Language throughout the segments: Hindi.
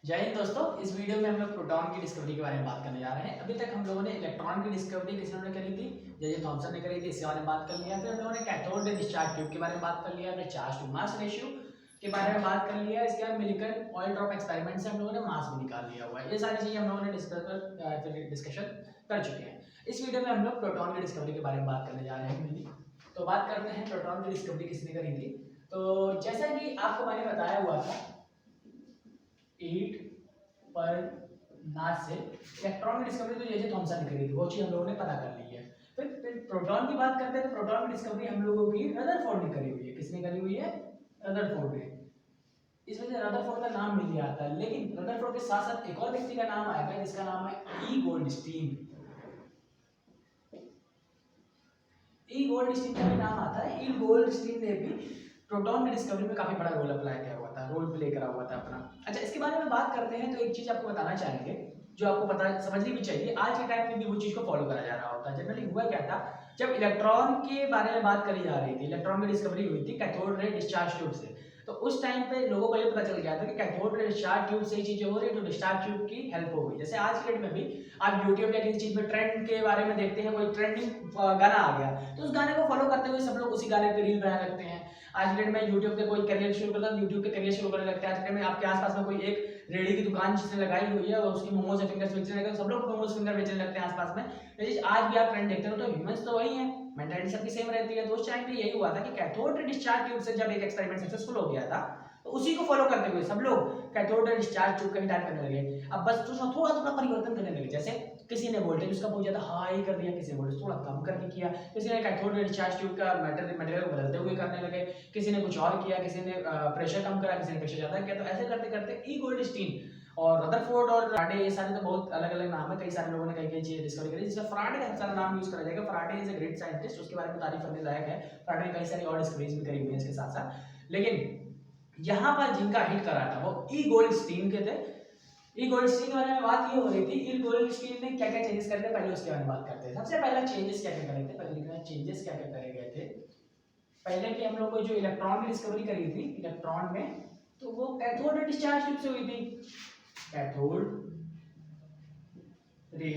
जय हिंद दोस्तों। इस वीडियो में हम लोग प्रोटॉन की डिस्कवरी के बारे में बात करने जा रहे हैं। अभी तक हम लोगों ने इलेक्ट्रॉन की डिस्कवरी किसी ने करी थी, जे थॉमसन ने करी थी, इसके बारे में बात कर लिया। फिर हम लोगों ने कैथोड रे डिस्चार्ज ट्यूब के बारे में बात कर लिया, फिर चार्ज टू मास रेशियो के बारे में बात कर लिया। इसके बाद मिलिकन ऑयल ड्रॉप एक्सपेरिमेंट से हम लोगों ने मास भी निकाल लिया हुआ है। ये सारी चीजें हम लोगों ने डिस्कशन कर चुके हैं। इस वीडियो में हम लोग प्रोटॉन की डिस्कवरी के बारे में बात करने जा रहे हैं। तो बात करते हैं प्रोटॉन की डिस्कवरी किसने करी थी। तो जैसा कि आपको मैंने बताया हुआ था, 8 पर नास से इलेक्ट्रॉन की डिस्कवरी तो जे थॉमसन ने करी थी, वो चीज हम लोगों ने पता कर ली है। फिर प्रोटॉन की बात करते हैं तो प्रोटॉन की डिस्कवरी हम लोगों की रदरफोर्ड ने करी हुई है। किसने करी हुई है? रदरफोर्ड ने। इस वजह से रदरफोर्ड का नाम मिल गया आता है। लेकिन रदरफोर्ड के साथ साथ एक और व्यक्ति का नाम आएगा जिसका नाम है ई गोल्डस्टीन। ई गोल्डस्टीन का भी नाम आता है। ई गोल्डस्टीन ने भी प्रोटॉन की डिस्कवरी में काफी बड़ा रोल अप्लाई किया हुआ था, रोल प्ले करा हुआ था अपना। अच्छा, इसके बारे में बात करते हैं तो एक चीज आपको बताना चाहेंगे जो आपको पता समझनी भी चाहिए। आज के टाइम में भी वो चीज को फॉलो करा जा रहा होता है। जनरली हुआ क्या था, जब इलेक्ट्रॉन के बारे में बात करी जा रही थी, इलेक्ट्रॉन की डिस्कवरी हुई थी कैथोड रे डिस्चार्ज ट्यूब से, तो उस टाइम पे लोगों को ये पता चल गया था कि कैथोड रे डिस्चार्ज ट्यूब से ही चीजें हो रही है, तो डिस्चार्ज ट्यूब की हेल्प हो गई। जैसे आज के डेट में भी आप यूट्यूब या किसी चीज में ट्रेंड के बारे में देखते हैं, कोई ट्रेंडिंग गाना आ गया तो उस गाने को फॉलो करते हुए सब लोग उसी गाने पे रील बनाने लगते हैं। आज डेट में यूट्यूब पे कोई करियर शुरू करता है, यूट्यूब पे करियर शुरू करने लगता है। आज डेट में आपके आसपास में कोई एक रेडी की दुकान जिसने लगाई हुई है और उसकी मोमोज या फिंगर्स बेचने लगे, सब लोग मोमोज फिंगर बेचने लगते हैं आसपास में। लेकिन आज भी आप ट्रेंड देखते हो तो ह्यूमंस तो वही है, मेंटालिटी सबकी सेम रहती है। तो उस टाइम पे यही हुआ था कि कैथोड रे डिस्चार्ज ट्यूब से जब एक एक्सपेरिमेंट सक्सेसफुल हो गया था, तो उसी को फॉलो करते हुए सब लोग कैथोड रे डिस्चार्ज ट्यूब का ही टाइप करने लगे। अब बस उसमें थोड़ा थोड़ा परिवर्तन करने लगे। जैसे किसी ने वोल्टेज उसका बहुत ज्यादा हाई कर दिया, किसी ने वोल्टेज थोड़ा कम करके किया, किसी ने कैथोड रे डिस्चार्ज ट्यूब का मटेरियल को बदलते हुए करने लगे, किसी ने कुछ और किया, किसी ने प्रेशर कम करा, किसी ने प्रेशर ज्यादा किया। तो ऐसे करते करते ई गोल्डस्टीन और रदरफोर्ड और फराडे, ये सारे तो बहुत अलग अलग नाम है। कई सारे लोगों ने कई कई चीजें डिस्कवर करी, जिसमें फराडे का सारा नाम यूज करा जाएगा। Faraday is a great scientist, उसके बारे में तारीफ करने लायक है। फराडे ने कई सारी और डिस्कवरीज भी करी हुई है इसके साथ साथ। लेकिन यहाँ पर जिनका हिट करा था वो ई गोल्डस्टीन के थे। ई गोल्डस्टीन के बारे में बात ये हो रही थी, ई गोल्डस्टीन ने क्या क्या चेंजेस करे थे, पहले उसके बारे में बात करते हैं। सबसे पहला चेंजेस क्या क्या करे थे, पहले लिखना है चेंजेस क्या क्या करे गए थे। पहले की हम लोग को जो इलेक्ट्रॉन की डिस्कवरी करी थी इलेक्ट्रॉन में, तो वो कैथोड रे डिस्चार्ज ट्यूब से हुई थी। कैथोड रे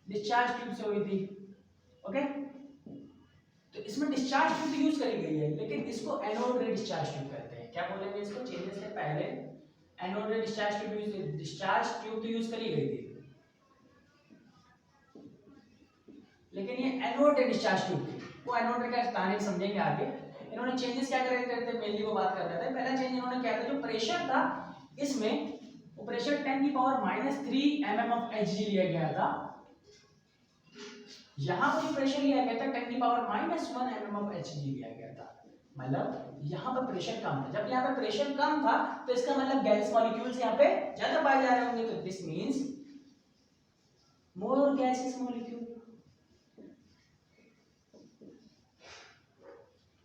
डिस्चार्ज ट्यूब से हुई थी। ओके, तो इसमें डिस्चार्ज ट्यूब यूज करी गई है, लेकिन इसको एनोड रे डिस्चार्ज ट्यूब कहते हैं। क्या बोलेंगे इसको? चेंजेस से पहले एनोड रे डिस्चार्ज ट्यूब तो यूज करी गई थी, लेकिन ये एनोड रे डिस्चार्ज ट्यूब थी। वो एनोड रे का कहानी समझेंगे आगे। इन्होंने चेंजेस क्या करे थे, मेनली वो बात कर रहे थे। पहला चेंज इन्होंने किया था, जो प्रेशर था इसमें, वो प्रेशर 10 की पावर -3 mm ऑफ Hg लिया गया था। यहाँ पर जो प्रेशर लिया गया था 10 की पावर -1 mm ऑफ Hg लिया गया था। मतलब यहाँ पर प्रेशर कम था। जब यहाँ पर प्रेशर कम था तो इसका मतलब गैस मॉलिक्यूल्स यहाँ पे ज्यादा पाए जा रहे होंगे, तो this means more gases molecule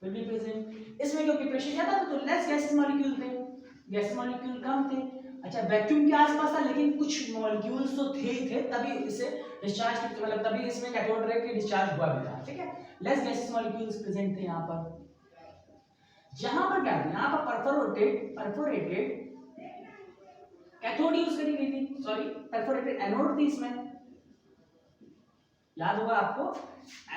will be present. इसमें क्योंकि प्रेशर ज्यादा था तो लेस गैसेस मॉलिक्यूल थे, गैस मॉलिक्यूल कम थे। अच्छा, वैक्यूम के आसपास था लेकिन कुछ मॉलिक्यूल्स तो थे ही थे, तभी इसे डिस्चार्ज, मतलब तभी इसमें कैथोड रे की डिस्चार्ज हुआ भी था। ठीक है, लेस गैसेस मॉलिक्यूल्स प्रेजेंट थे यहाँ पर। जहां पर क्या था, यहाँ पर परफोरेटेड कैथोड यूज करी गई थी, सॉरी परफोरेटेड एनोड थी इसमें। याद होगा आपको,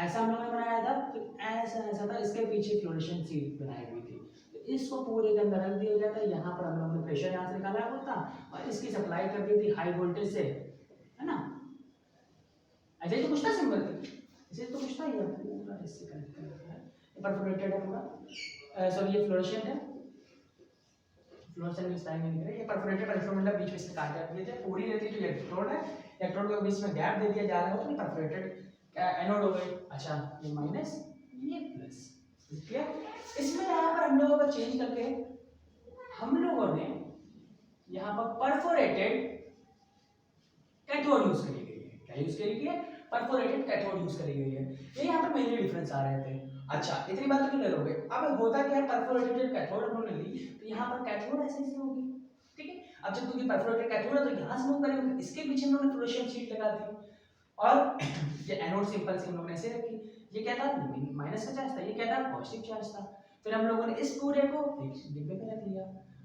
ऐसा हम लोगों ने बनाया था, तो ऐसा ऐसा था, इसके पीछे फ्लोरेसेंट शीट बनाई हुई थी। तो इसको पूरे के अंदर रख दिया गया था। यहाँ पर हम लोगों ने प्रेशर यहाँ से निकाला हुआ था और इसकी सप्लाई कर दी थी हाई वोल्टेज से, है ना। ऐसे ही तो कुछ था सिंबल, इसे तो कुछ था ये पूरा इससे कनेक्ट कर दिया है। ये परफोरेटेड है पूरा, सॉरी ये फ्लोरेसेंट है, फ्लोरेसेंट इस टाइम में निकले। ये परफोरेटेड मतलब बीच में से काट दिए थे, पूरी रहती है तो इलेक्ट्रोड है, इलेक्ट्रोड के बीच में गैप दे दिया जा रहा है तो परफोरेटेड एनोड हो गई। अच्छा, ये माइनस ये प्लस, क्लियर। इसमें यहाँ पर हम लोगों को चेंज करके हम लोगों ने यहाँ पर परफोरेटेड कैथोड यूज करी गई है। क्या यूज करी गई है? परफोरेटेड कैथोड यूज करी गई है। ये यहाँ पर मेनली डिफरेंस आ रहे थे। अच्छा, इतनी बात तो क्लियर हो गई। अब होता क्या है, परफोरेटेड कैथोड हमने ली तो यहाँ पर कैथोड ऐसे ऐसे होगी, ठीक है। अब जब क्योंकि परफोरेटेड कैथोड है तो यहाँ से मूव करेंगे, इसके पीछे हम लोगों ने फ्लोरेसेंट शीट लगा दी और ये एनोड सिंपल से हम लोगों ने ऐसे रखी। ये क्या था, माइनस का चार्ज था, ये क्या था, पॉजिटिव चार्ज था। फिर हम लोगों ने इस पूरे को डिब्बे में रख लिया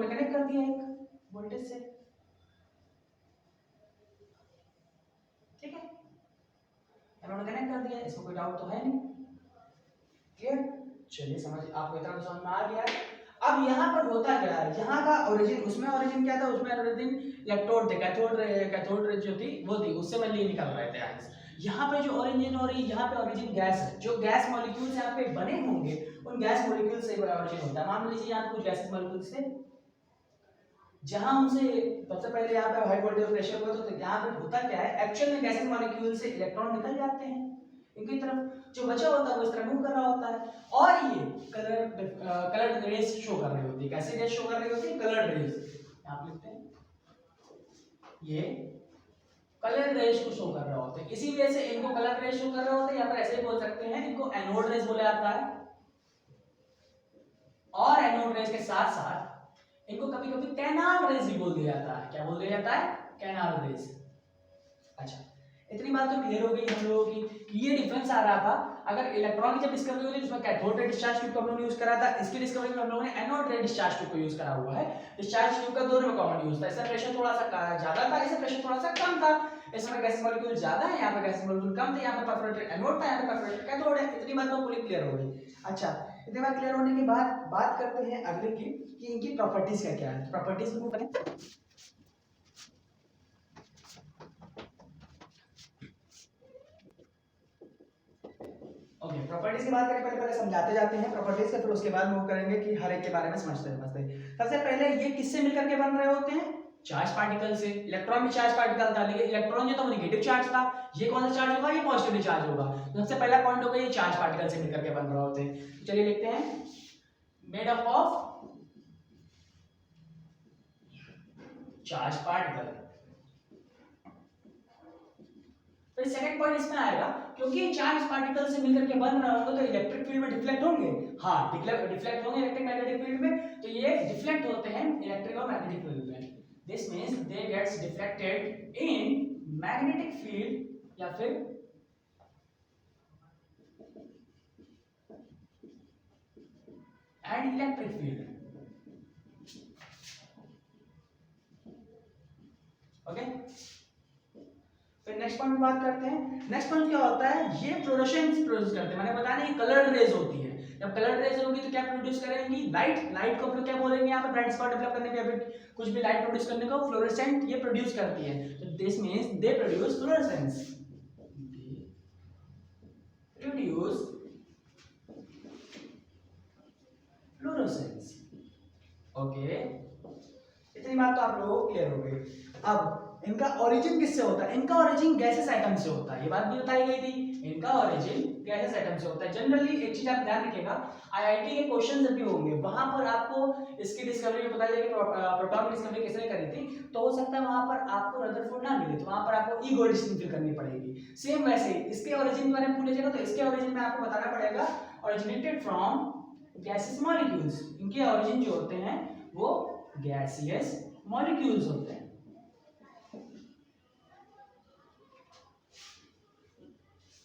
इन्होंने कनेक्ट कर दिया एक वोल्टेज से, ठीक है, इन्होंने कनेक्ट कर दिया, इसमें कोई डाउट तो है नहीं, क्लियर। चलिए समझ आपको इतना तो समझ में आ गया है। अब यहाँ पर होता क्या है, यहाँ का ओरिजिन, उसमें ओरिजिन क्या था, उसमें ओरिजिन इलेक्ट्रोड थे, कैथोड रे जो थी वो थी, उससे मेनली निकल रहे थे आयंस। यहाँ पे जो ओरिजिन हो रही है, यहाँ पे ओरिजिन गैस है, जो गैस मॉलिक्यूल्स यहाँ पे बने होंगे उन गैस मॉलिक्यूल से ओरिजिन होता है। मान लीजिए यहाँ पे कुछ गैसेस मॉलिक्यूल्स थे, जहां उनसे सबसे पहले यहाँ पे हाई वोल्टेज प्रेशर हुआ, तो यहाँ पे होता क्या है, एक्चुअल में गैसेस मॉलिक्यूल से इलेक्ट्रॉन निकल जाते हैं इनकी तरफ, जो बचा होता है वो इस तरह मूव कर रहा होता है, और ये कलर रेज शो कर रही होती है। कैसे रेज शो कर रही होती है, कलर रेज, आप लिखते हैं ये कलर रेज को शो कर रहा होता है, इसी वजह से इनको कलर रेज शो कर रहे होते हैं, या फिर ऐसे ही बोल सकते हैं इनको एनोड रेज बोला जाता है। और एनोड रेज के साथ साथ इनको कभी कभी कैनाल रेज भी बोल दिया जाता है। क्या बोल दिया जाता है, कैनाल रेज। अच्छा, इतनी बात तो क्लियर हो गई हम लोगों की कि ये डिफरेंस आ रहा था। अगर इलेक्ट्रॉन की जब डिस्कवरी हुई थी उसमें कैथोड रे डिस्चार्ज ट्यूब का हम लोगों ने यूज करा था, इसकी डिस्कवरी में हम लोगों ने एनोड रे डिस्चार्ज ट्यूब को यूज करा हुआ है। डिस्चार्ज ट्यूब का दोनों में कॉमन यूज था, इसका प्रेशर थोड़ा सा ज्यादा था, इसका प्रेशर थोड़ा सा कम था। इसमें गैस मॉलिक्यूल ज्यादा है, यहाँ पे गैस मॉलिक्यूल कम थे, यहाँ पे परफोरेटेड एनोड था, यहाँ पे परफोरेटेड कैथोड है। इतनी बात तो पूरी क्लियर हो गई। अच्छा, इतनी बात क्लियर होने के बाद बात करते हैं अगले की कि इनकी प्रॉपर्टीज का क्या है। प्रॉपर्टीज को करें, ओके, प्रॉपर्टीज की बात करें, पहले समझाते जाते हैं प्रॉपर्टीज का, फिर उसके बाद मूव करेंगे कि हर एक के बारे में समझते समझते। सबसे पहले ये किससे मिलकर के बन रहे होते हैं, चार्ज पार्टिकल से। इलेक्ट्रॉन भी चार्ज पार्टिकल था, लेकिन इलेक्ट्रॉन जो था वो नेगेटिव चार्ज था, ये कौन सा चार्ज होगा, ये पॉजिटिव चार्ज होगा। तो सबसे पहला पॉइंट होगा ये चार्ज पार्टिकल से मिलकर के बन रहे होते हैं। तो चलिए लिखते हैं made up of charge particle. फिर सेकंड पॉइंट इसमें आएगा, क्योंकि चार्ज पार्टिकल से मिलकर के बन रहा होगा तो इलेक्ट्रिक फील्ड में डिफ्लेक्ट होंगे। हाँ, डिफ्लेक्ट होंगे इलेक्ट्रिक मैग्नेटिक फील्ड में, तो ये डिफ्लेक्ट होते हैं इलेक्ट्रिक और मैग्नेटिक फील्ड में। This means they gets deflected in magnetic field या फिर एंड इलेक्ट्रिक फील्ड। ओके, फिर नेक्स्ट पॉइंट में बात करते हैं। नेक्स्ट पॉइंट क्या होता है, ये फ्लोरोसेंस प्रोड्यूस करते हैं। मैंने बताया नहीं, कलर्ड रेज होती है। जब कलर्ड रेज होगी तो क्या प्रोड्यूस करेंगी, लाइट। लाइट को हम लोग क्या बोलेंगे यहाँ पे, ब्राइट स्पॉट डेवलप करने के, कुछ भी लाइट प्रोड्यूस करने को फ्लोरोसेंट ये प्रोड्यूस करती है। तो this means they produce fluorescence, produce fluorescence. Okay, इतनी बात तो आप लोगों को क्लियर हो गई। अब इनका ओरिजिन किससे होता है, इनका ओरिजिन गैसेस एटम से होता है, ये बात भी बताई गई थी। इनका ओरिजिन गैसेस एटम से होता है। जनरली एक चीज आप ध्यान रखिएगा, आईआईटी के क्वेश्चन जब भी होंगे वहां पर आपको इसकी डिस्कवरी में बताया जाएगा कि प्रोटॉन की डिस्कवरी किसने करी थी, तो हो सकता है वहां पर आपको रदरफोर्ड ना मिले, तो वहां पर आपको ई गोल्डस्टीन फिल करनी पड़ेगी। सेम वैसे ही इसके ओरिजिन के बारे में पूछेगा तो इसके ओरिजिन में आपको बताना पड़ेगा ओरिजिनेटेड फ्रॉम गैसियस मॉलिक्यूल्स। इनके ओरिजिन जो होते हैं वो गैसियस मॉलिक्यूल्स होते हैं।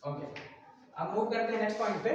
ओके, अब मूव करते हैं नेक्स्ट पॉइंट पे।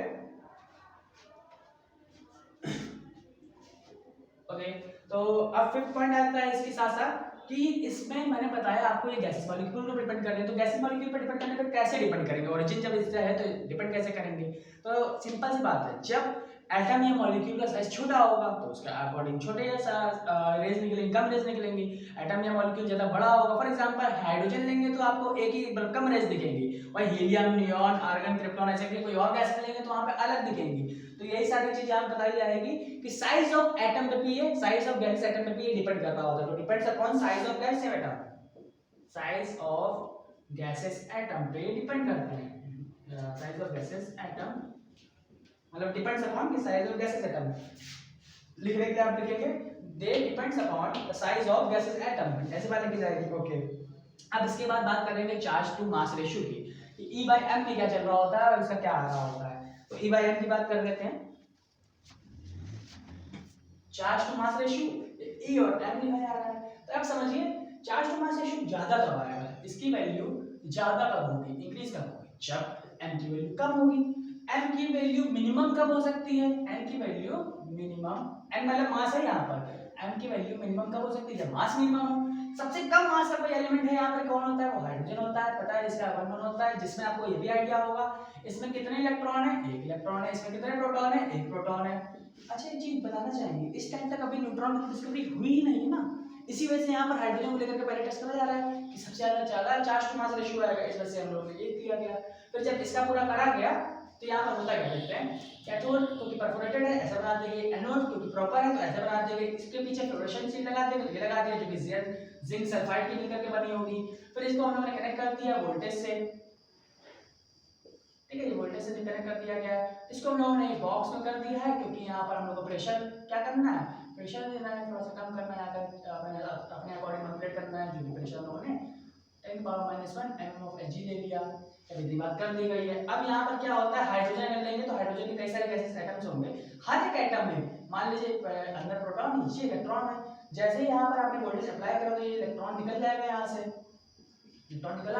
ओके, तो अब फिफ्थ पॉइंट आता है इसके साथ साथ कि इसमें मैंने बताया आपको ये गैसेस मॉलिक्यूल पर डिपेंड कर रहे हैं। तो गैसेस मॉलिक्यूल पर डिपेंड करने पर कैसे डिपेंड करेंगे, ओरिजिन जब इसका है तो डिपेंड कैसे करेंगे। तो सिंपल सी बात है, जब एटम या मॉलिक्यूल का साइज छोटा होगा तो उसका अकॉर्डिंग छोटे रेज निकलेंगे, कम रेज निकलेंगी। एटम या मॉलिक्यूल ज्यादा बड़ा होगा, फॉर एग्जांपल हाइड्रोजन लेंगे तो आपको एक ही कम रेज दिखेंगी, और हीलियम, नियॉन, आर्गन, क्रिप्टॉन ऐसे कोई और गैस लेंगे तो वहां पे अलग दिखेंगी। तो यही सारी चीजें आप बताई जाएगी कि साइज ऑफ एटम पे भी है, साइज ऑफ गैस एटम पे भी ये डिपेंड कर रहा होता है। तो depends upon size of gas atom, size of gases atom पे डिपेंड करते हैं। साइज ऑफ गैसेस एटम मतलब डिपेंड्स अपॉन कि साइज ऑफ गैसेस एटम, लिखने के लिए आप लिखेंगे they depends upon the size of gases atom, ऐसे बात लिखी जाएगी। ओके, अब इसके बाद बात करेंगे चार्ज टू मास रेशियो की, कि E by m में क्या चल रहा होता है और इसका क्या आ रहा होता है। तो E by m की बात कर लेते हैं। Charge to mass ratio E और m लिखा जा रहा है, तो अब समझिए चार्ज टू मास रेशियो ज्यादा कब आएगा, इसकी वैल्यू ज्यादा कब होगी, इंक्रीज कब होगी, जब m की वैल्यू कम होगी। m की वैल्यू मिनिमम कब हो सकती है? m की वैल्यू मिनिमम, m मतलब मास है यहाँ पर, m की वैल्यू मिनिमम कब हो सकती है? जब मास मिनिमम हो। सबसे कम मास का कोई एलिमेंट है यहाँ पर, कौन होता है? वो हाइड्रोजन होता है, पता है इसका 1 1 होता है, जिसमें आपको ये भी आइडिया होगा इसमें कितने इलेक्ट्रॉन है? एक इलेक्ट्रॉन है। इसमें कितने प्रोटॉन है? एक प्रोटॉन है। अच्छा एक चीज बताना चाहेंगे, इस टाइम तक अभी न्यूट्रॉन की डिस्कवरी हुई ही नहीं है ना, इसी वजह से यहाँ पर हाइड्रोजन को लेकर के पहले टेस्ट करा जा रहा है कि सबसे ज्यादा चार्ज टू मास रेशियो आएगा, इस वजह से हम लोगों ने ये किया गया। फिर जब इसका पूरा करा गया तो यहाँ पर होता क्या देखते हैं, कैथोड क्योंकि परफोरेटेड है ऐसा बना देंगे, एनोड क्योंकि प्रॉपर है तो ऐसा बना देंगे, इसके पीछे फ्लोरोसेंट शीट लगा देंगे तो ये लगा दिया जो कि जिंक सल्फाइड की मिलकर के बनी होगी। फिर इसको हम लोगों ने कनेक्ट कर दिया वोल्टेज से, ठीक है, ये वोल्टेज से कनेक्ट कर दिया गया। इसको हम लोगों ने एक बॉक्स में कर दिया है क्योंकि यहाँ पर हम लोग को प्रेशर क्या करना है, प्रेशर देना है, थोड़ा सा कम करना है, अपने अकॉर्डिंग मैनिपुलेट करना है, जो भी प्रेशर हम लोगों ने 10 पावर -1 mm of Hg ले लिया। अभी बात कर दी गई है। अब यहाँ पर क्या होता है, हाइड्रोजन अगर लेंगे तो हाइड्रोजन के कई सारे गैसेस एटम्स होंगे, हर एक एटम में मान लीजिए अंदर प्रोटॉन नीचे इलेक्ट्रॉन है, जैसे ही यहाँ पर आपने वोल्टेज अप्लाई करो तो ये इलेक्ट्रॉन निकल जाएगा यहाँ से, इलेक्ट्रॉन निकल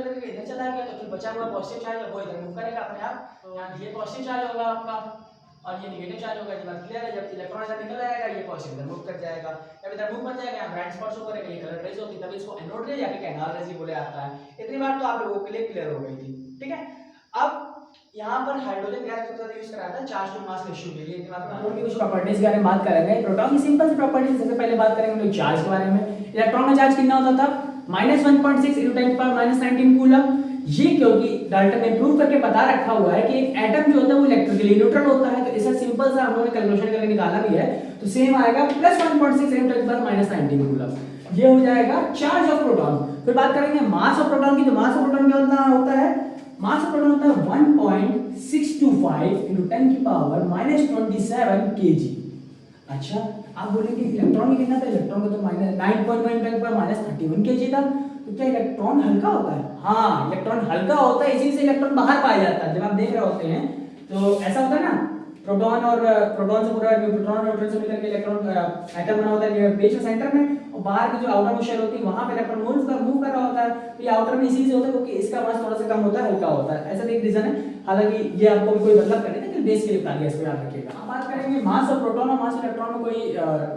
करके इधर चला गया तो फिर बचा हुआ पॉजिटिव चार्ज है वो इधर मूव करेगा अपने आप, तो यहाँ ये पॉजिटिव चार्ज होगा आपका और ये नेगेटिव चार्ज होगा। ये बात क्लियर है, जब इलेक्ट्रॉन इधर निकल आएगा ये पॉजिटिव इधर मूव कर जाएगा, जब इधर मूव कर जाएगा यहाँ ब्राइट स्पॉट शो करेगा, ये कलर रेज होती है, तभी इसको एनोड रे या फिर कैनाल रेज बोले आता है। इतनी बात तो आप लोगों के लिए क्लियर हो गई थी, ठीक है। अब यहाँ पर हाइड्रोजन गैस सबसे ज्यादा यूज कराया था चार्ज टू मास रेशियो के लिए। इतनी बात प्रोटॉन की कुछ प्रॉपर्टीज के बारे में बात करेंगे। प्रोटॉन की सिंपल सी प्रॉपर्टीज सबसे पहले बात करेंगे हम लोग चार्ज के बारे में। इलेक्ट्रॉन का चार्ज कितना होता था? -1.6 × 10⁻⁻19 कूलम। ये क्योंकि डाल्टन ने प्रूव करके बता रखा हुआ है कि एक एटम जो होता है वो इलेक्ट्रिकली न्यूट्रल होता है, तो इसे सिंपल सा हम लोगों ने कैलकुलेशन करके निकाला भी है, तो सेम आएगा +1.6 × 10⁻19 कूलम। ये हो जाएगा चार्ज ऑफ प्रोटॉन। फिर बात करेंगे मास ऑफ प्रोटॉन की, तो मास ऑफ प्रोटॉन क्या होता है? मास ऑफ प्रोटॉन होता है 1.625 × 10⁻27 kg। अच्छा आप बोलेंगे इलेक्ट्रॉन कितना था? इलेक्ट्रॉन का तो -9.9 × 10⁻31 kg था, तो क्या इलेक्ट्रॉन हल्का होता है? हाँ इलेक्ट्रॉन हल्का होता है, इसी से इलेक्ट्रॉन बाहर पाया जाता है। जब आप देख रहे होते हैं तो ऐसा होता है ना, प्रोटॉन और प्रोटॉन से पूरा न्यूट्रॉन और न्यूट्रॉन से मिलकर के इलेक्ट्रॉन एटम बना होता है बीच में सेंटर में, और बाहर की जो आउटर शेल होती है वहां पे इलेक्ट्रॉन मूव कर रहा होता है, तो ये आउटर में इसी से होता है क्योंकि इसका मास थोड़ा सा कम होता है, हल्का होता है, ऐसा एक रीजन है। हालांकि ये आपको भी कोई मतलब करने लेकिन बेस के लिए बता दिया, इसको याद रखिएगा। अब बात करेंगे मास ऑफ प्रोटॉन और मास ऑफ इलेक्ट्रॉन में कोई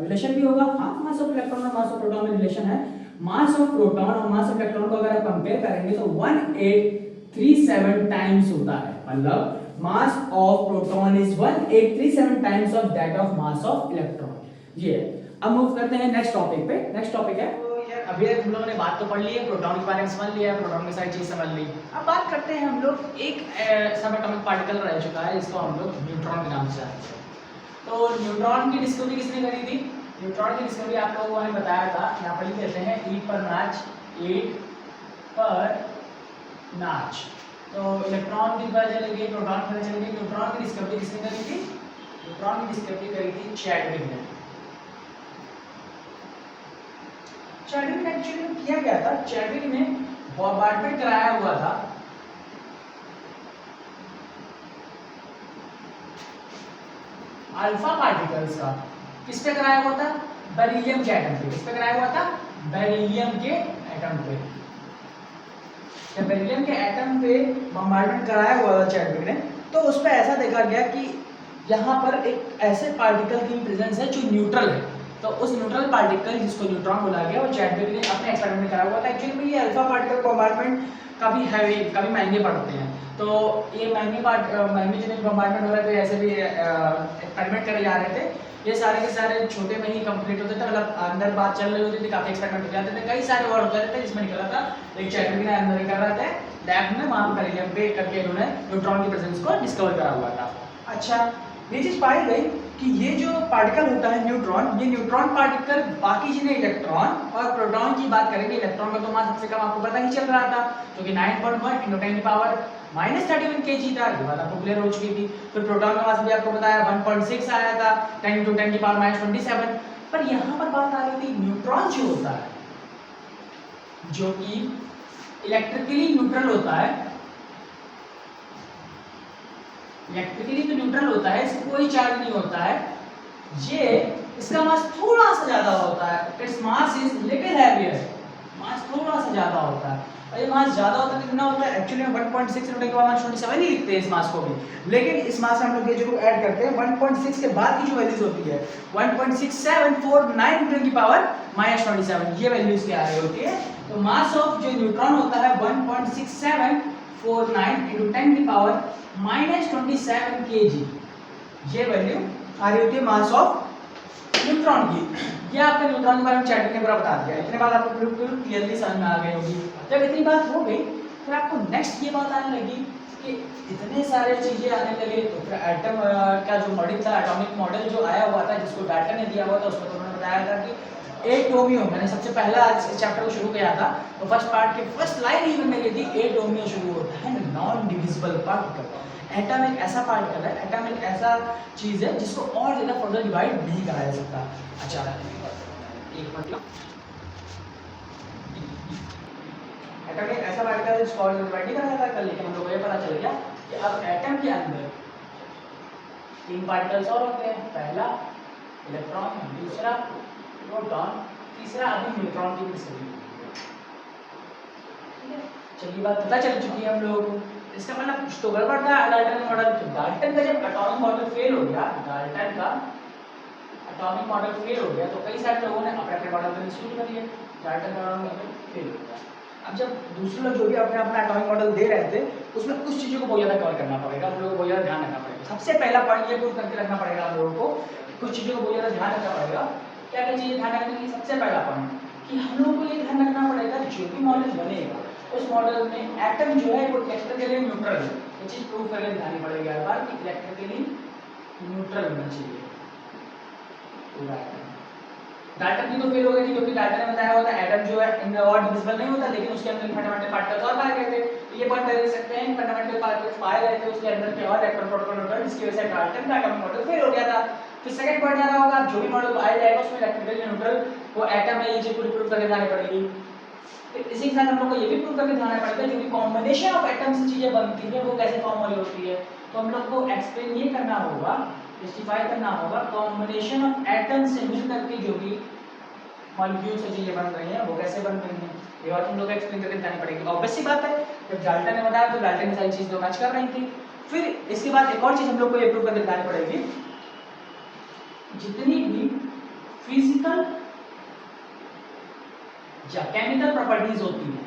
रिलेशन भी होगा? हाँ मास ऑफ इलेक्ट्रॉन और मास ऑफ प्रोटॉन में रिलेशन है। मास ऑफ प्रोटॉन और मास ऑफ इलेक्ट्रॉन को अगर आप कंपेयर करेंगे तो 1837 टाइम्स होता है, मतलब mass of proton is 1837 times of that of mass of electron. ये अब मूव करते हैं नेक्स्ट टॉपिक पे। नेक्स्ट टॉपिक है अभी हम लोगों ने बात तो पढ़ ली है, प्रोटॉन के बारे में समझ लिया, प्रोटॉन की सारी चीज समझ ली। अब बात करते हैं हम लोग एक सब एटॉमिक पार्टिकल रह चुका है, इसको हम लोग न्यूट्रॉन के नाम से जानते हैं। तो न्यूट्रॉन की डिस्कवरी किसने करी थी? न्यूट्रॉन की डिस्कवरी आप लोगों ने बताया था, यहाँ पर लिख देते हैं ईट पर नाच। तो इलेक्ट्रॉन की पता चलेगी, प्रोटॉन की पता चलेगी। न्यूट्रॉन की डिस्कवरी किसने करी थी? न्यूट्रॉन की डिस्कवरी करी थी चैडविक ने। चैडविक ने एक्चुअली किया क्या था, चैडविक ने बॉम्बार्डमेंट कराया हुआ था अल्फा पार्टिकल्स का। किस पे कराया हुआ था? बेरिलियम के एटम पे। किस पे कराया हुआ था? बेरिलियम के एटम पे। जब बेरिलियम के एटम पे बॉम्बार्डमेंट कराया हुआ था चैडविक ने, तो उस पे ऐसा देखा गया कि यहाँ पर एक ऐसे पार्टिकल की प्रेजेंस है जो न्यूट्रल है। तो उस न्यूट्रल पार्टिकल जिसको न्यूट्रॉन बोला गया, वो चैडविक ने अपने एक्सपेरिमेंट में कराया हुआ था। एक्चुअली में ये अल्फा पार्टिकल बॉम्बार्डमेंट काफ़ी हैवी, काफ़ी महंगे पड़ते हैं, तो ये महंगे जितने बॉम्बार्डमेंट हो रहे थे ऐसे भी एक्सपेरिमेंट करे जा रहे थे। ये सारे के सारे छोटे में ही कंप्लीट होते थे, मतलब अंदर बात चल रही होती थी, काफ़ी एक्सपेरिमेंट हो जाते थे, कई सारे और होते थे जिसमें निकला था एक चैडविक ने अंदर कर रहे थे लैब में, वहाँ पर बेरिलियम पे करके इन्होंने न्यूट्रॉन की प्रेजेंस को डिस्कवर करा हुआ था। अच्छा ये चीज़ पाई गई कि ये जो पार्टिकल होता है न्यूट्रॉन, ये न्यूट्रॉन पार्टिकल बाकी जिन्हें इलेक्ट्रॉन और प्रोटॉन की बात करेंगे, इलेक्ट्रॉन का तो मास सबसे कम आपको पता ही चल रहा था जो कि 9.1 × 10⁻31 kg था, ये बात आपको क्लियर हो चुकी थी। फिर प्रोटॉन का मास भी आपको बताया 1.6 आया था 10 × 10⁻27। पर यहाँ पर बात आ रही थी न्यूट्रॉन जो होता है, जो कि इलेक्ट्रिकली न्यूट्रल होता है, इलेक्ट्रिकली तो न्यूट्रल होता है, इसको कोई चार्ज नहीं होता है, ये इसका मास थोड़ा सा ज्यादा होता है, it's mass is little heavier, mass थोड़ा सा ज्यादा होता है। ये मास ज़्यादा होता है तो कितना होता है एक्चुअली में 1.6 × 10⁻27 ही लिखते हैं इस मास को भी, लेकिन इस मास में हम लोग ये जो ऐड करते हैं 1.6 के बाद की जो वैल्यूज होती है 1.6749 × 10⁻27 ये वैल्यूज क्या आ रही होती है। तो मास ऑफ जो न्यूट्रॉन होता है 1.6749 × 10⁻27 kg, ये वैल्यू आ रही होती है मास ऑफ न्यूट्रॉन की। ये आपके न्यूट्रॉन के बारे में चैप्टर ने पूरा बता दिया, इतने बात आपको बिल्कुल क्लियरली समझ में आ गई होगी। जब इतनी बात हो गई फिर आपको नेक्स्ट ये बात आने लगी कि इतने सारे चीजें आने लगे तो फिर एटम का जो मॉडल था, एटॉमिक मॉडल जो आया हुआ था जिसको डाल्टन ने दिया हुआ था, उसमें तो उन्होंने बताया था कि एटोमियो, मैंने सबसे पहला आज इस चैप्टर को शुरू किया था तो फर्स्ट पार्ट की फर्स्ट लाइन ही मैंने लिखी थी एटोमियो शुरू होता है नॉन डिविजिबल पार्टिकल। एटम एक ऐसा पार्टिकल है, एटम एक ऐसा चीज है जिसको और ज्यादा फर्दर डिवाइड नहीं कराया जा सकता। अच्छा एक मतलब एटम एक ऐसा पार्टिकल है जिसको और डिवाइड नहीं कराया जाता, लेकिन हम लोग को ये पता चल गया कि अब एटम के अंदर 3 पार्टिकल्स और होते हैं, पहला इलेक्ट्रॉन, दूसरा प्रोटॉन, तीसरा अभी न्यूट्रॉन की डिस्कवरी। चलिए बात पता चल चुकी है हम लोगों को। इसका मतलब कुछ तो गड़बड़ था डाल्टन मॉडल। तो डाल्टन का जब एटॉमिक मॉडल फेल हो गया, डाल्टन का एटॉमिक मॉडल फेल हो गया तो कई सारे लोगों ने अपने अपने मॉडल बनाने शुरू कर दिए। डाल्टन का एटॉमिक मॉडल फेल हो गया। अब जब दूसरे लोग जो भी अपने अपना एटॉमिक मॉडल दे रहे थे उसमें कुछ चीज़ों को बहुत ज़्यादा कवर करना पड़ेगा, हम लोगों को बहुत ज़्यादा ध्यान रखना पड़ेगा। सबसे पहला पॉइंट ये प्रूव करके रखना पड़ेगा हम लोगों को, कुछ चीज़ों को बहुत ज़्यादा ध्यान रखना पड़ेगा। क्या क्या चीज़ें ध्यान रखने की? सबसे पहला पॉइंट कि हम लोगों को ये ध्यान रखना पड़ेगा जो भी मॉडल बनेगा उस मॉडल में एटम जो है वो इलेक्ट्रिकली न्यूट्रल है। ये चीज़ प्रूव करके दिखानी पड़ेगी हर बार कि इलेक्ट्रिकली न्यूट्रल होना चाहिए पूरा एटम। डाल्टन की तो फेल हो गई थी क्योंकि डाल्टन ने बताया हुआ था एटम जो है इनडिविजिबल नहीं होता, लेकिन उसके अंदर फंडामेंटल पार्टिकल्स और पाए गए थे। तो ये पॉइंट देख सकते हैं फंडामेंटल पार्टिकल्स पाए गए थे उसके अंदर के और इलेक्ट्रॉन प्रोटॉन न्यूट्रॉन, जिसकी वजह से डाल्टन का एटॉमिक मॉडल फेल हो गया था। फिर सेकंड पॉइंट आ रहा होगा जो भी मॉडल आया जाएगा उसमें इलेक्ट्रिकली न्यूट्रल वो एटम है, ये चीज पूरी प्रूव करके दिखानी पड़ेगी। इसी के साथ हम लोग को ये भी प्रूव करके दिखाना पड़ेगा जो भी कॉम्बिनेशन ऑफ एटम्स से चीजें बनती है वो कैसे फॉर्म हो रही होती है। तो हम लोग को एक्सप्लेन ये करना होगा, जस्टिफाई करना होगा कॉम्बिनेशन ऑफ एटम्स से मिलकर के जो भी मॉलिक्यूल से चीजें बन रही हैं वो कैसे बन रही हैं, ये बात हम लोग को एक्सप्लेन करके दिखानी पड़ेगी। ऑब्वियस सी बात है जब डाल्टन ने बताया तो डाल्टन की सारी चीज तो मैच कर रही थी। फिर इसके बाद एक और चीज हम लोग को ये प्रूव करके दिखानी पड़ेगी, जितनी भी फिजिकल या केमिकल प्रॉपर्टीज होती हैं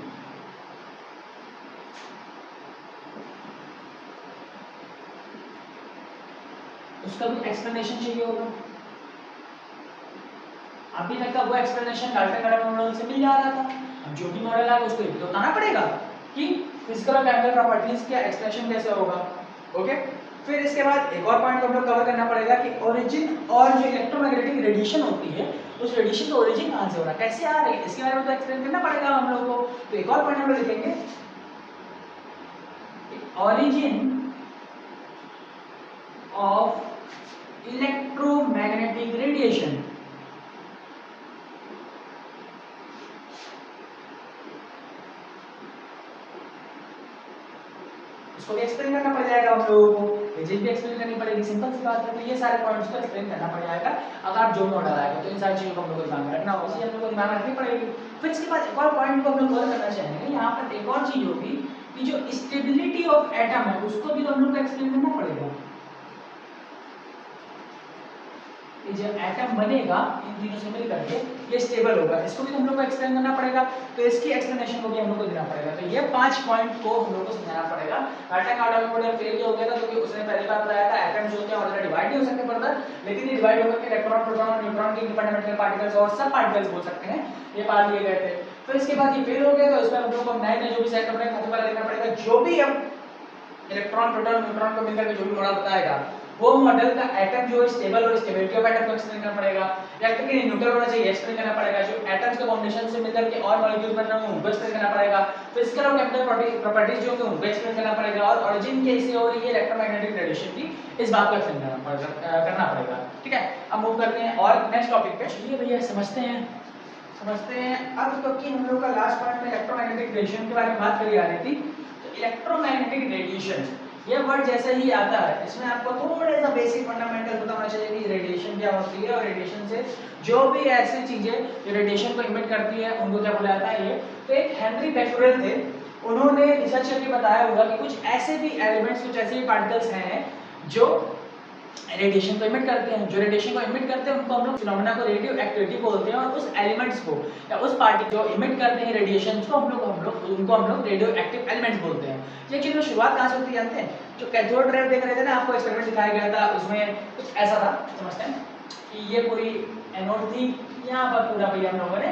उसका भी एक्सप्लेनेशन चाहिए होगा। अभी तक का वो एक्सप्लेनेशन डाल्टन का मॉडल से मिल जा रहा था, अब जो भी मॉडल आएगा उसको ये भी बताना पड़ेगा कि फिजिकल और केमिकल प्रॉपर्टीज का एक्सप्लेनेशन कैसे होगा। ओके, फिर इसके बाद एक और पॉइंट को हम लोग कवर करना पड़ेगा कि ओरिजिन और जो इलेक्ट्रोमैग्नेटिक रेडिएशन होती है उस रेडिएशन का ओरिजिन कहां से हो रहा है, कैसे आ रही है, इसके बारे में तो एक्सप्लेन करना पड़ेगा हम लोग को। तो एक और पॉइंट हम लोग लिखेंगे origin of electromagnetic radiation। इसको भी एक्सप्लेन करना पड़ जाएगा हम लोगों को, रिजल्ट भी एक्सप्लेन करनी पड़ेगी, सिंपल सी बात है। तो ये सारे पॉइंट्स को एक्सप्लेन करना पड़ जाएगा अगर जो मॉडल आएगा, तो इन सारी चीजों को हम लोग को ध्यान में रखना होगा, इसी हम लोग को ध्यान रखनी पड़ेगी। फिर इसके बाद एक और पॉइंट को हम लोग कवर करना चाहेंगे, यहाँ पर एक और चीज होगी कि जो स्टेबिलिटी ऑफ एटम है उसको भी हम लोग को एक्सप्लेन करना पड़ेगा। ये जो एटम बनेगा इन तीनों से मिलकर के ये स्टेबल होगा, इसको भी हम लोग को एक्सप्लेन करना पड़ेगा, तो इसकी एक्सप्लेनेशन को भी हम लोग को देना पड़ेगा। तो ये 5 पॉइंट को हम लोग को समझाना पड़ेगा। डाल्टन का एटॉमिक मॉडल फेल हो गया था क्योंकि उसने पहली बार बताया था एटम जो होते हैं ऑलरेडी डिवाइड नहीं हो सकते फर्दर, लेकिन ये डिवाइड होकर के इलेक्ट्रॉन, प्रोटॉन और न्यूट्रॉन के फंडामेंटल पार्टिकल्स और सब पार्टिकल्स बोल सकते हैं, ये पार लिए गए थे। तो इसके बाद ये फेल हो गया तो इसमें हम लोग को नए जो भी सेट अपने खत्म कर देना पड़ेगा। जो भी हम इलेक्ट्रॉन, प्रोटॉन, न्यूट्रॉन को मिलकर के जो भी मॉडल बताएगा वो मॉडल का एटम जो है स्टेबल और स्टेबिलिटी ऑफ एटम को एक्सप्लेन करना पड़ेगा, इलेक्ट्रिकली न्यूट्रल होना चाहिए एक्सप्लेन करना पड़ेगा, जो एटम्स के कॉम्बिनेशन से मिलकर के और मॉलिक्यूल्स बन रहे हैं उनको एक्सप्लेन करना पड़ेगा, फिजिकल और केमिकल प्रॉपर्टीज जो होंगे उनको एक्सप्लेन करना पड़ेगा, और ओरिजिन कैसे हो रही है इलेक्ट्रोमैग्नेटिक रेडिएशन की इस बात को एक्सप्लेन करना पड़ेगा। ठीक है, अब मूव करते हैं और नेक्स्ट टॉपिक पे। चलिए भैया समझते हैं अब, क्योंकि हम लोग का लास्ट पार्ट में इलेक्ट्रोमैग्नेटिक रेडिएशन के बारे में बात करी जा रही थी, तो इलेक्ट्रोमैग्नेटिक रेडिएशन ये वर्ड जैसे ही आता है इसमें आपको थोड़ा सा बेसिक फंडामेंटल पता होना चाहिए कि रेडिएशन क्या होती है और रेडिएशन से जो भी ऐसी चीजें जो रेडिएशन को इमिट करती है उनको क्या बोला जाता है। ये तो एक हेनरी बेक्यूरेल थे, उन्होंने रिसर्च करके बताया होगा कि कुछ ऐसे भी एलिमेंट्स, कुछ ऐसे भी पार्टिकल्स हैं जो रेडिएशन को इमिट करते हैं। जो रेडिएशन को इमिट करते हैं उनको हम लोग फिनोमेना को रेडियो एक्टिविटी बोलते हैं, और उस एलिमेंट्स को या उस पार्टिकल जो इमिट करते हैं रेडिएशन को उनको हम लोग रेडियो एक्टिव एलिमेंट्स बोलते हैं। ये चीज़ में शुरुआत कहाँ से होती है जानते हैं? जो कैथोड रे देख रहे थे ना, आपको एक्सपेरिमेंट दिखाया गया था, उसमें कुछ ऐसा था, समझते हैं कि ये पूरी एनोड थी, यहाँ पर पूरा भैया हम लोगों ने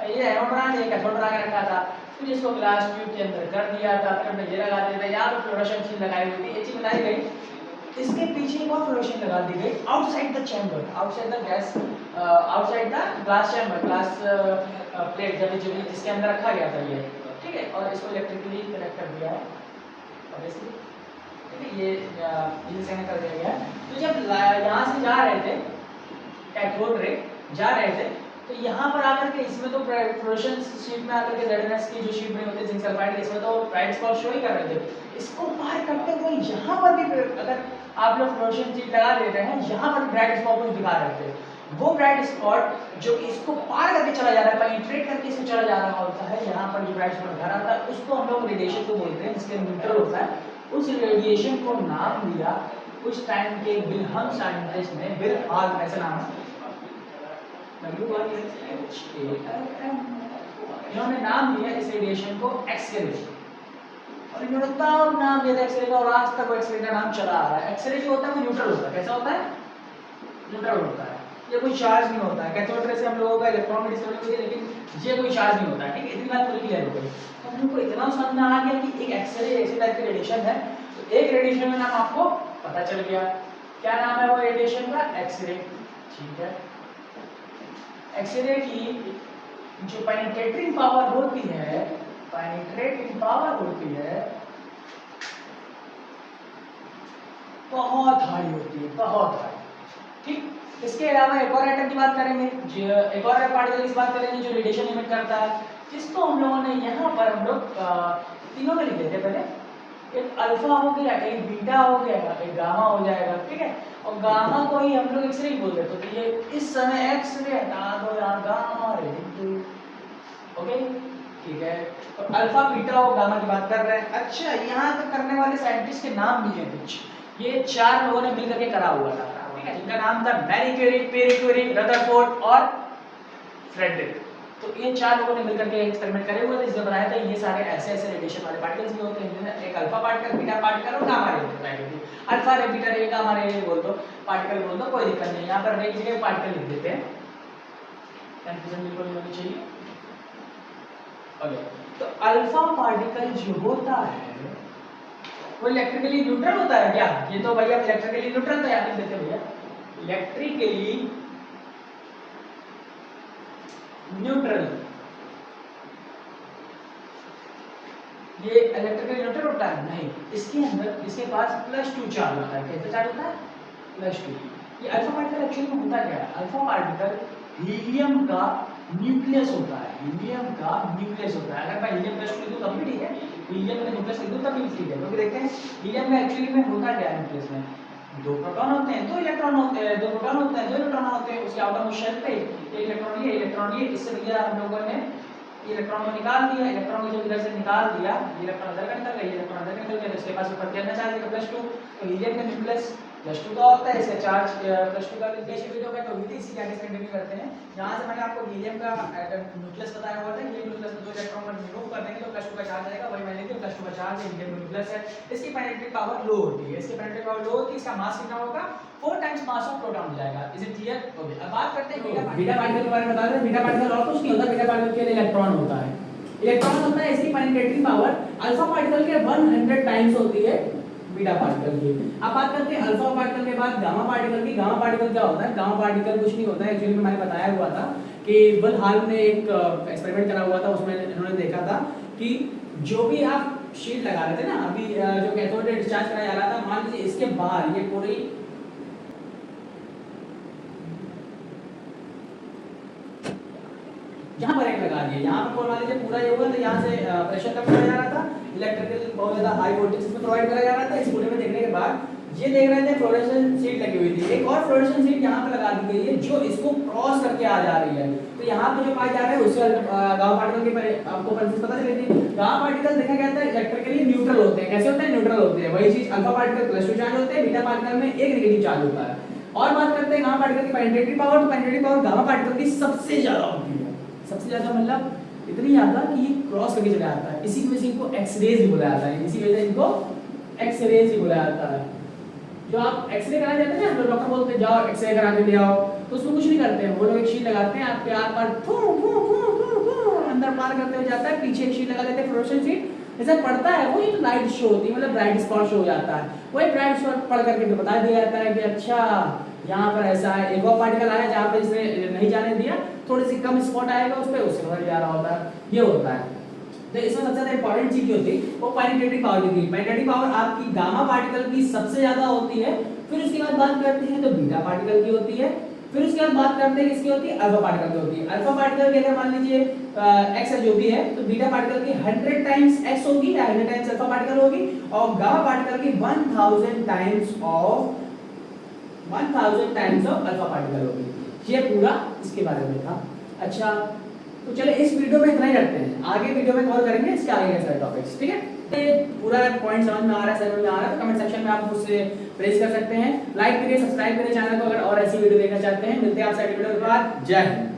ये एनोड बना दिया, कैथोड बना के रखा था, फिर इसको ग्लास ट्यूब के अंदर कर दिया था, फिर हमने ये लगा दिया था, यहाँ पर फ्लोरोसेंट चीज लगाई हुई थी, ये चीज बनाई गई। इसके पीछे एक और फ्लोरोसेंट लगा दी गई outside the chamber, outside the gas, outside the glass chamber, glass plate जब जिसके अंदर रखा गया था ये, ठीक है, और इसको इलेक्ट्रिकली कनेक्ट कर दिया है ऑब्वियसली, ठीक है, ये इनसे कर दिया गया है। तो जब यहाँ से जा रहे थे कैथोड रे जा रहे थे, तो यहाँ पर आकर के इसमें तो फ्लोरोसेंट शीट में आकर के ZNS की जो शीट बनी होती है जिंक सल्फाइड, इसमें तो ब्राइट स्पॉट शो ही कर रहे थे। इसको पार करते हुए यहाँ पर भी अगर आप लोग फ्लोरोसेंट शीट लगा देते हैं, यहाँ पर ब्राइट स्पॉट कुछ दिखा रहे थे। वो ब्राइट स्पॉट जो इसको पार करके चला जा रहा है, पेनिट्रेट करके इसको चला जा रहा होता है, यहाँ पर जो ब्राइट स्पॉट दिखा रहा था उसको हम लोग रेडिएशन को बोलते हैं, जिसके न्यूट्रल होता है। उस रेडिएशन को नाम दिया उस टाइम के विल्हम साइंटिस्ट ने, विल्हम ऐसा नाम है, इन्होंने नाम दिया इस रेडिएशन को एक्सरे, और इन्होंने तब नाम दिया था एक्सरे का, और आज तक वो एक्सरे का नाम चला आ रहा है। एक्सरे जो होता है वो न्यूट्रल होता है, कैसा होता है? न्यूट्रल होता है, ये कोई चार्ज नहीं होता है। कैथोड रे से हम लोगों का इलेक्ट्रॉन डिस्कवर होती है, लेकिन ये कोई चार्ज नहीं होता है, ठीक है, इतनी बात पूरी क्लियर हो गई। हम लोग को इतना समझ में आ गया कि एक एक्सरे ऐसे टाइप की रेडिएशन है, तो एक रेडिएशन का नाम आपको पता चल गया, क्या नाम है वो रेडिएशन का? एक्सरे, ठीक है। एक्सरे की जो पेनिट्रेटिंग पावर होती है, पेनिट्रेटिंग पावर होती है बहुत हाई होती है, बहुत हाई, ठीक। इसके अलावा एक और एटम की बात करेंगे, एक और पार्टिकल की बात करेंगे जो रेडिएशन इमिट करता है, जिसको हम लोगों ने यहाँ पर हम लोग तीनों में लिख देते हैं। पहले एक अल्फा हो गया, एक बीटा हो गया, एक गामा हो जाएगा, ठीक है, और गामा को ही हम लोग एक्सरे बोल देते, तो ये इस समय एक्सरे हटा दो, यहाँ गामा रे, ओके, ठीक है। तो अल्फा बीटा और गामा की बात कर रहे हैं। अच्छा, यहाँ तक करने वाले साइंटिस्ट के नाम भी हैं कुछ, ये चार लोगों ने मिलकर के करा हुआ था, ठीक है, जिनका नाम था मैरी क्यूरी, पीरी क्यूरी, रदरफोर्ड और फ्रेडरिक। तो ये चार लोगों ने मिलकर के एक्सपेरिमेंट करे हुए थे, जिसमें बनाया था ये सारे ऐसे ऐसे रेडिएशन वाले पार्टिकल्स भी होते हैं, एक अल्फा पार्टिकल, बीटा पार्टिकल और गामा रे पार्टिकल। अल्फा रे, बीटा रे, गामा रे बोल दो, पार्टिकल बोल दो, कोई दिक्कत नहीं। यहाँ पर रे की जगह पार्टिकल लिख देते हैं, कंफ्यूजन बिल्कुल नहीं होनी चाहिए। तो अल्फा पार्टिकल जो होता है वो इलेक्ट्रिकली न्यूट्रल होता है क्या? ये तो भैया इलेक्ट्रिकली न्यूट्रल तैयार कर देते भैया, इलेक्ट्रिकली न्यूट्रल, ये इलेक्ट्रिकली न्यूट्रल होता है? नहीं, इसके अंदर इसके पास +2 चार्ज होता है। कैसे चार्ज होता है? +2। ये अल्फा पार्टिकल एक्चुअली में होता क्या है? अल्फा पार्टिकल हीलियम का न्यूक्लियस होता है, हीलियम का न्यूक्लियस होता है। अगर मैं हीलियम +2 लिखूं तब भी ठीक है, हीलियम का न्यूक्लियस लिखूं तब भी ठीक है, क्योंकि देखते हैं हीलियम का एक्चुअली में होता क्या है, न्यूक्लियस में 2 प्रोटॉन होते हैं, 2 इलेक्ट्रॉन होते हैं, 2 प्रोटॉन होते हैं, 2 न्यूट्रॉन होते हैं। उसके आउटर मोस्ट शेल पे एक इलेक्ट्रॉन ये, इससे भैया हम लोगों ने इलेक्ट्रॉन को निकाल दिया, इलेक्ट्रॉन को जब इधर से निकाल दिया, इलेक्ट्रॉन अंदर का निकल गया, इलेक्ट्रॉन अंदर निकल गया, तो इसके पास ऊपर कितना चार्ज है? +2। तो हीलियम का न्यूक्लियस +2 का होता है, इसका चार्ज +2 का। बेसिक वीडियो में तो हुई थी, इसी के आगे कंटिन्यू करते हैं। यहाँ से मैंने आपको हीलियम का न्यूक्लियस बताया हुआ था, हीलियम न्यूक्लियस में 2 इलेक्ट्रॉन को रिमूव कर देंगे तो +2 का चार्ज आएगा, वही मैंने लिखा +2 का चार्ज है, हीलियम न्यूक्लियस है। इसकी पेनिट्रेटिंग पावर लो होती है, इसकी पेनिट्रेटिंग पावर लो होती है, इसका मास कितना होगा? 4 टाइम्स मास ऑफ प्रोटॉन हो जाएगा। Is it clear? ओके, अब बात करते हैं बीटा पार्टिकल के बारे में। बता दें, बीटा पार्टिकल और कुछ नहीं होता, बीटा पार्टिकल के लिए इलेक्ट्रॉन होता है, इलेक्ट्रॉन होता है। इसकी पेनिट्रेटिंग पावर अल्फा पार्टिकल के 100 टाइम्स होती है बीटा पार्टिकल की। अब बात करते हैं अल्फा पार्टिकल के बाद गामा पार्टिकल की। गामा पार्टिकल क्या होता है? गामा पार्टिकल कुछ नहीं होता है, एक्चुअली में मैंने बताया हुआ था कि बलहाल ने एक एक्सपेरिमेंट करा हुआ था, उसमें इन्होंने देखा था कि जो भी आप शीट लगा रहे थे ना, अभी जो कैथोड रे डिस्चार्ज कराया जा रहा था, मान लीजिए इसके बाहर ये पूरी यहाँ पर एक लगा दिया, यहाँ पर मान लीजिए पूरा ये हुआ, तो यहाँ से प्रेशर कम किया जा रहा था, इलेक्ट्रिकल बहुत ज़्यादा हाई वोल्टेज इसमें प्रोवाइड करा जा रहा था। इस पूरे में देखने के बाद ये देख रहे थे फ्लोरेसेंट शीट लगी हुई थी, एक और फ्लोरेसेंट शीट यहाँ पे लगा दी गई है जो इसको क्रॉस करके आ जा रही है। तो यहाँ पे जो पाए जा रहे हैं उससे गामा पार्टिकल के आपको प्रिंसिपल पता चली थी। गामा पार्टिकल देखा गया था इलेक्ट्रिकली न्यूट्रल होते हैं। कैसे होते हैं? न्यूट्रल होते हैं। वही चीज अल्फा पार्टिकल +2 चार्ज होते हैं, बीटा पार्टिकल में एक नेगेटिव चार्ज होता है। और बात करते हैं गामा पार्टिकल की पेनिट्रेटिंग पावर। तो पेनिट्रेटिंग पावर गामा पार्टिकल की सबसे ज्यादा होती है। सबसे ज्यादा मतलब इतनी ज्यादा कि ये क्रॉस करके चला जाता है। इसी की वजह से इनको एक्स-रेज भी बोला जाता है। इसी वजह से इनको एक्स-रेज भी बोला जाता है। जो आप एक्सरे कराने जाते हैं ना, तो डॉक्टर बोलते हैं जाओ एक्सरे करा के ले आओ, तो उसमें कुछ नहीं करते हैं। वो लोग एक शीट लगाते हैं आपके आर पार, फू फू फू फू फू अंदर पार करते हुए जाता है, पीछे एक शीट लगा देते हैं फ्लोरोसेंट शीट। जैसे पड़ता है वो, ये तो लाइट शो होती है, मतलब ब्राइट स्पॉट शो हो जाता है। वही ब्राइट स्पॉट पढ़ करके फिर बता दिया जाता है कि अच्छा यहाँ पर ऐसा है। एक और पार्टिकल आया जहाँ पे इसने नहीं जाने दिया, थोड़ी सी कम स्पॉट आएगा उस पर, उससे भर जा रहा होता है। ये होता है। तो इसमें सबसे ज्यादा इंपॉर्टेंट चीज जो होती है वो पेनिट्रेटिंग पावर की। पेनिट्रेटिंग पावर आपकी गामा पार्टिकल की सबसे ज्यादा होती है। फिर उसके बाद बात करते हैं तो बीटा पार्टिकल की होती है। फिर उसके बाद बात करते हैं किसकी होती है? अल्फा पार्टिकल की होती है। अल्फा पार्टिकल की अगर मान लीजिए एक्स जो भी है, तो बीटा पार्टिकल की 100 टाइम्स एक्स होगी या 100 टाइम्स अल्फा पार्टिकल होगी, और गामा पार्टिकल की 1000 टाइम्स ऑफ अल्फा पार्टिकल होगी। ये पूरा इसके बारे में था। अच्छा, तो चले इस वीडियो में इतना ही रखते हैं, आगे वीडियो में कवर करेंगे इसके आगे के सारे टॉपिक्स। ठीक है, ये पूरा पॉइंट समझ में आ रहा है, समझ में आ रहा है तो कमेंट सेक्शन में आप मुझसे प्रेस कर सकते हैं। लाइक करिए, सब्सक्राइब करिए चैनल को अगर और ऐसी वीडियो देखना चाहते हैं। मिलते हैं आपसे अगली वीडियो के बाद। जय हिंद।